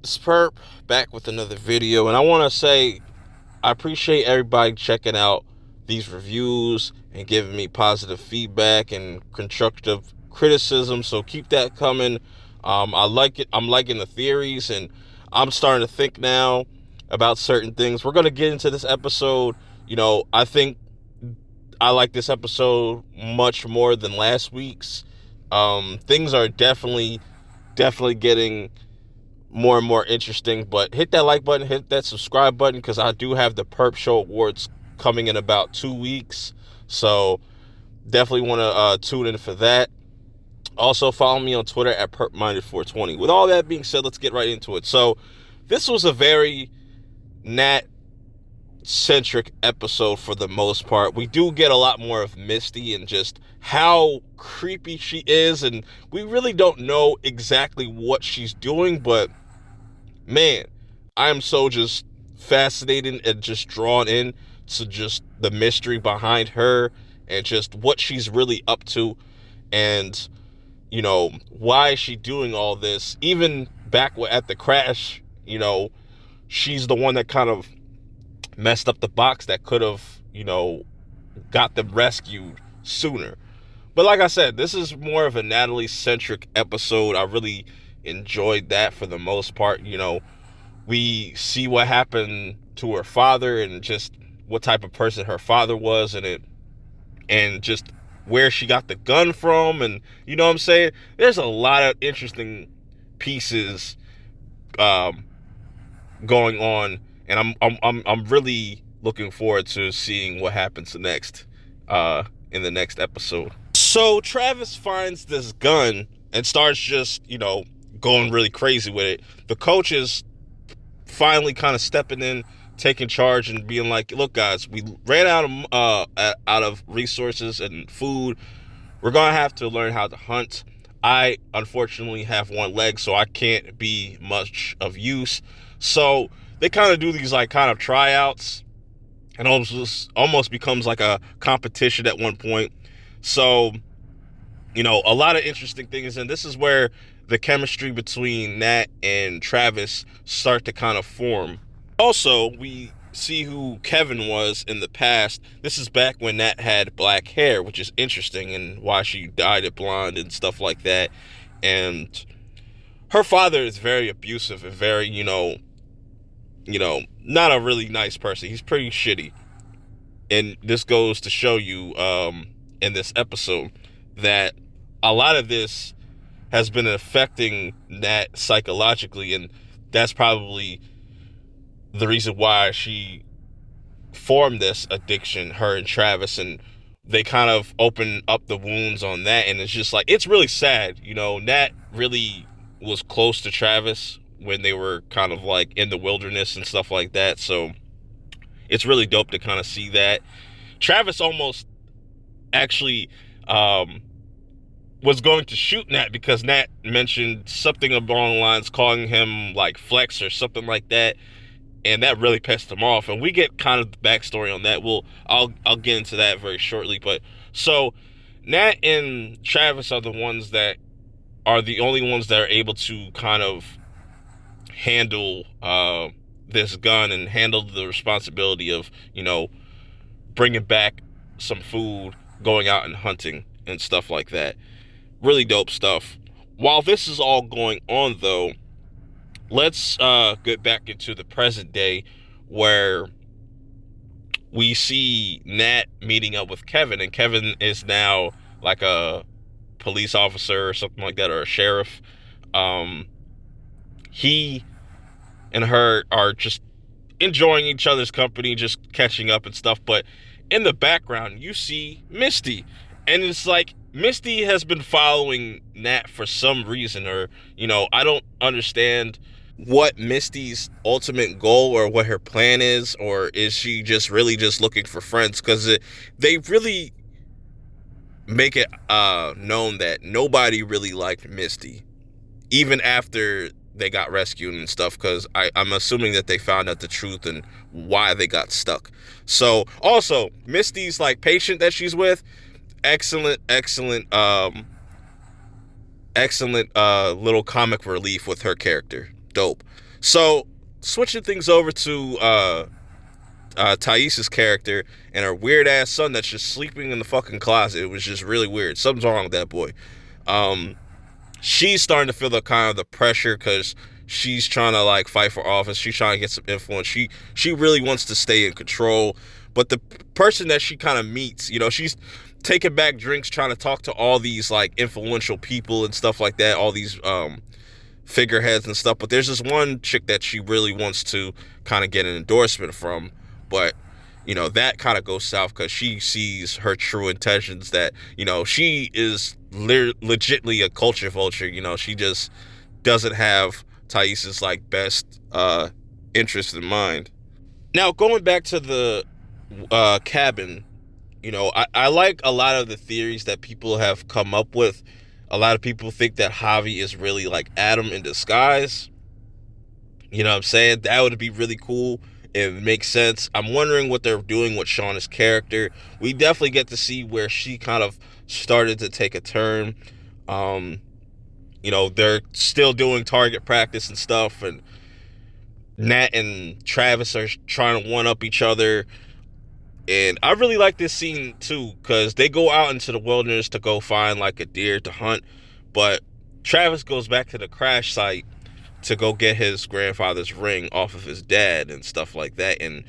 Sperp back with another video, and I want to say I appreciate everybody checking out these reviews and giving me positive feedback and constructive criticism. So keep that coming. I like it. I'm liking the theories, and I'm starting to think now about certain things. We're gonna get into this episode. I think I like this episode much more than last week's. Things are definitely getting more and more interesting, but hit that like button, hit that subscribe button, because I do have the Perp Show Awards coming in about 2 weeks, so definitely want to tune in for that. Also follow me on Twitter at perpminded420. With all that being said, let's get right into it. So this was a very Nat centric episode for the most part. We do get a lot more of Misty and just how creepy she is, and we really don't know exactly what she's doing, but man, I am so just fascinated and just drawn in to just the mystery behind her and just what she's really up to, and why is she doing all this. Even back at the crash, she's the one that kind of messed up the box that could have got them rescued sooner. But like I said, this is more of a Natalie centric episode. I really enjoyed that for the most part. We see what happened to her father and just what type of person her father was, and just where she got the gun from, and you know what I'm saying? There's a lot of interesting pieces going on, and I'm really looking forward to seeing what happens next in the next episode. So Travis finds this gun and starts just going really crazy with it. The coach is finally kind of stepping in, taking charge, and being like, "Look, guys, we ran out of resources and food. We're gonna have to learn how to hunt. I unfortunately have one leg, so I can't be much of use." So they kind of do these kind of tryouts, and almost becomes like a competition at one point. So a lot of interesting things, and this is where the chemistry between Nat and Travis start to kind of form. Also, we see who Kevin was in the past. This is back when Nat had black hair, which is interesting, and why she dyed it blonde and stuff like that. And her father is very abusive and very, not a really nice person. He's pretty shitty. And this goes to show you in this episode that a lot of this has been affecting Nat psychologically, and that's probably the reason why she formed this addiction, her and Travis, and they kind of open up the wounds on that, and it's just it's really sad. Nat really was close to Travis when they were kind of in the wilderness and stuff like that, so it's really dope to kind of see that. Travis almost actually was going to shoot Nat because Nat mentioned something along the lines calling him Flex or something like that, and that really pissed him off. And we get kind of the backstory on that. I'll get into that very shortly. But so Nat and Travis are the ones that are the only ones that are able to kind of handle this gun and handle the responsibility of bringing back some food, going out and hunting and stuff like that. Really dope stuff. While this is all going on, though, let's get back into the present day, where we see Nat meeting up with Kevin, and Kevin is now like a police officer or something like that, or a sheriff. He and her are just enjoying each other's company, just catching up and stuff. But in the background, you see Misty, and it's Misty has been following Nat for some reason, or I don't understand what Misty's ultimate goal or what her plan is, or is she just really just looking for friends? Because they really make it known that nobody really liked Misty, even after they got rescued and stuff, because I'm assuming that they found out the truth and why they got stuck. So also, Misty's patient that she's with, excellent little comic relief with her character. Dope. So switching things over to Thais's character and her weird ass son that's just sleeping in the fucking closet. It was just really weird. Something's wrong with that boy. She's starting to feel the kind of the pressure because she's trying to like fight for office. She's trying to get some influence. She really wants to stay in control. But the person that she kind of meets, you know, she's taking back drinks, trying to talk to all these like influential people and stuff like that, all these figureheads and stuff. But there's this one chick that she really wants to kind of get an endorsement from. But, you know, that kind of goes south because she sees her true intentions that, you know, she is legitimately a culture vulture. You know, she just doesn't have Thais's like best interest in mind. Now, going back to the cabin, you know, I like a lot of the theories that people have come up with. A lot of people think that Javi is really like Adam in disguise. You know what I'm saying? That would be really cool. It makes sense. I'm wondering what they're doing with Shauna's character. We definitely get to see where she kind of started to take a turn. You know, they're still doing target practice and stuff, and Nat and Travis are trying to one-up each other. And I really like this scene too, because they go out into the wilderness to go find like a deer to hunt, but Travis goes back to the crash site to go get his grandfather's ring off of his dad and stuff like that. And,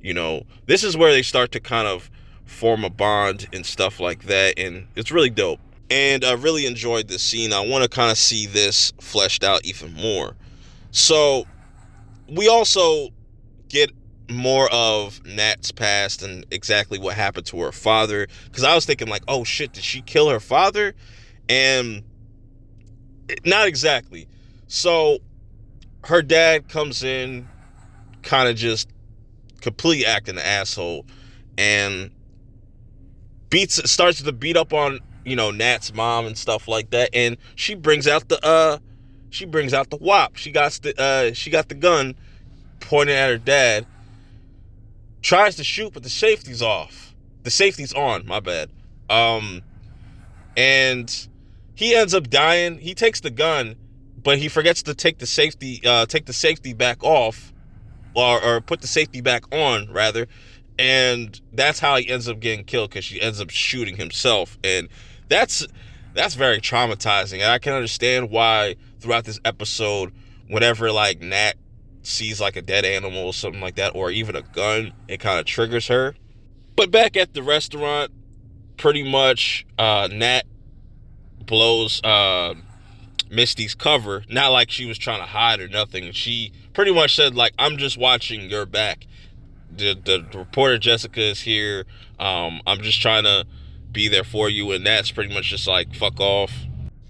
you know, this is where they start to kind of form a bond and stuff like that. And it's really dope. And I really enjoyed this scene. I want to kind of see this fleshed out even more. So we also get more of Nat's past and exactly what happened to her father. Because I was thinking like, oh shit, did she kill her father? And not exactly. So her dad comes in kind of just completely acting an asshole and starts to beat up on, you know, Nat's mom and stuff like that. And she brings out the whop. She got the gun pointed at her dad, tries to shoot, but the safety's off. The safety's on, my bad. And he ends up dying. He takes the gun, but he forgets to take the safety back off, or put the safety back on, rather. And that's how he ends up getting killed, because she ends up shooting himself. And that's very traumatizing. And I can understand why throughout this episode, whenever like Nat sees like a dead animal or something like that, or even a gun, it kind of triggers her. But back at the restaurant, pretty much Nat blows Misty's cover, not like she was trying to hide or nothing. She pretty much said like, I'm just watching your back. The reporter Jessica is here. I'm just trying to be there for you. And that's pretty much just like, fuck off.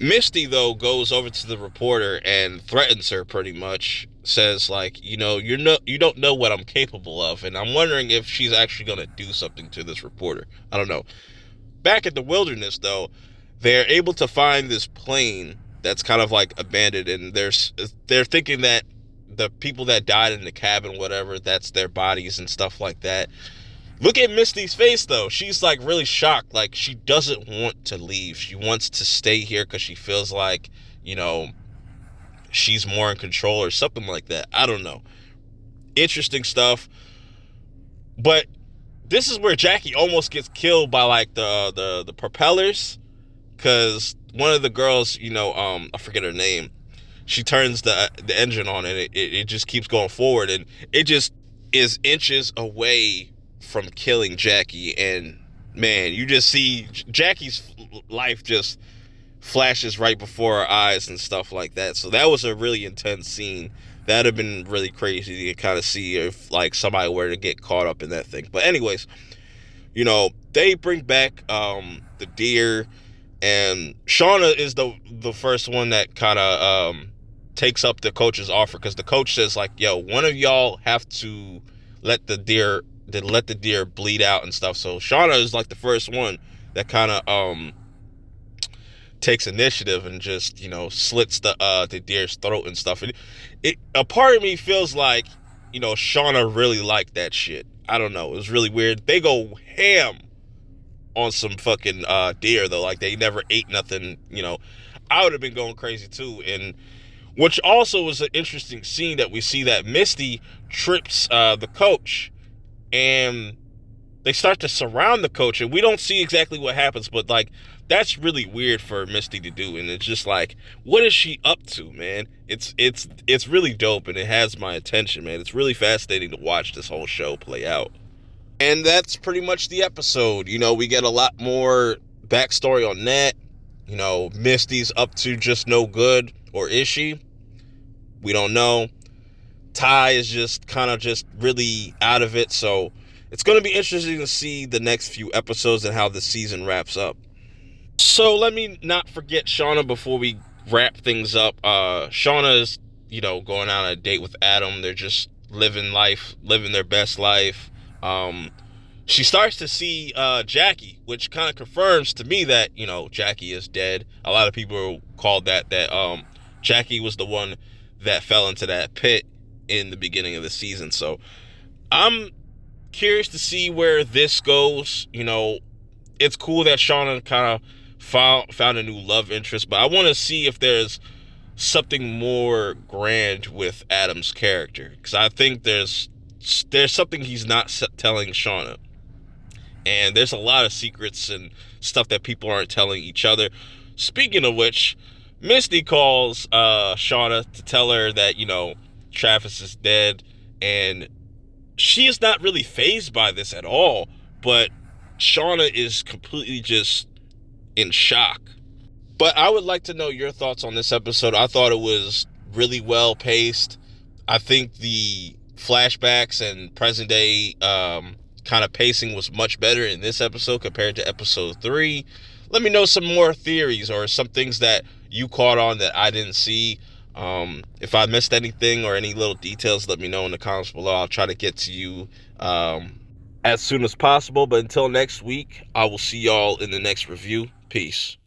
Misty though goes over to the reporter and threatens her, pretty much says like, you know, you don't know what I'm capable of. And I'm wondering if she's actually going to do something to this reporter. I don't know. Back at the wilderness though, they're able to find this plane that's kind of like abandoned, and they're thinking that the people that died in the cabin, whatever, that's their bodies and stuff like that. Look at Misty's face though. She's like really shocked. Like she doesn't want to leave. She wants to stay here because she feels like, you know, she's more in control or something like that. I don't know. Interesting stuff. But this is where Jackie almost gets killed by like the propellers, because one of the girls, you know, I forget her name, she turns the engine on, and it just keeps going forward, and it just is inches away from killing Jackie. And man, you just see Jackie's life just flashes right before our eyes and stuff like that. So that was a really intense scene. That'd have been really crazy to kind of see if like somebody were to get caught up in that thing. But anyways, you know, they bring back the deer, and Shauna is the first one that kind of takes up the coach's offer, because the coach says like, yo, one of y'all have to let the deer bleed out and stuff. So Shauna is like the first one that kind of takes initiative and just, you know, slits the deer's throat and stuff. And a part of me feels like, you know, Shauna really liked that shit. I don't know. It was really weird. They go ham on some fucking deer though. Like they never ate nothing, you know. I would have been going crazy too. And Which also was an interesting scene that we see that Misty trips the coach, and they start to surround the coach, and we don't see exactly what happens, but like that's really weird for Misty to do, and it's just like, what is she up to, man? It's really dope, and it has my attention, man. It's really fascinating to watch this whole show play out. And that's pretty much the episode. We get a lot more backstory on that. Misty's up to just no good, or is she? We don't know. Ty is just kind of just really out of it, so it's going to be interesting to see the next few episodes and how the season wraps up. So let me not forget Shauna before we wrap things up. Shauna is, going on a date with Adam. They're just living their best life. She starts to see Jackie, which kind of confirms to me that, Jackie is dead. A lot of people called that Jackie was the one that fell into that pit in the beginning of the season. So I'm curious to see where this goes. It's cool that Shauna kind of found a new love interest, but I want to see if there's something more grand with Adam's character, because I think there's something he's not telling Shauna, and there's a lot of secrets and stuff that people aren't telling each other. Speaking of which, Misty calls Shauna to tell her that Travis is dead, and she is not really fazed by this at all, but Shauna is completely just in shock. But I would like to know your thoughts on this episode. I thought it was really well paced. I think the flashbacks and present day kind of pacing was much better in this episode compared to episode 3. Let me know some more theories or some things that you caught on that I didn't see. If I missed anything or any little details, let me know in the comments below. I'll try to get to you as soon as possible. But until next week, I will see y'all in the next review. Peace.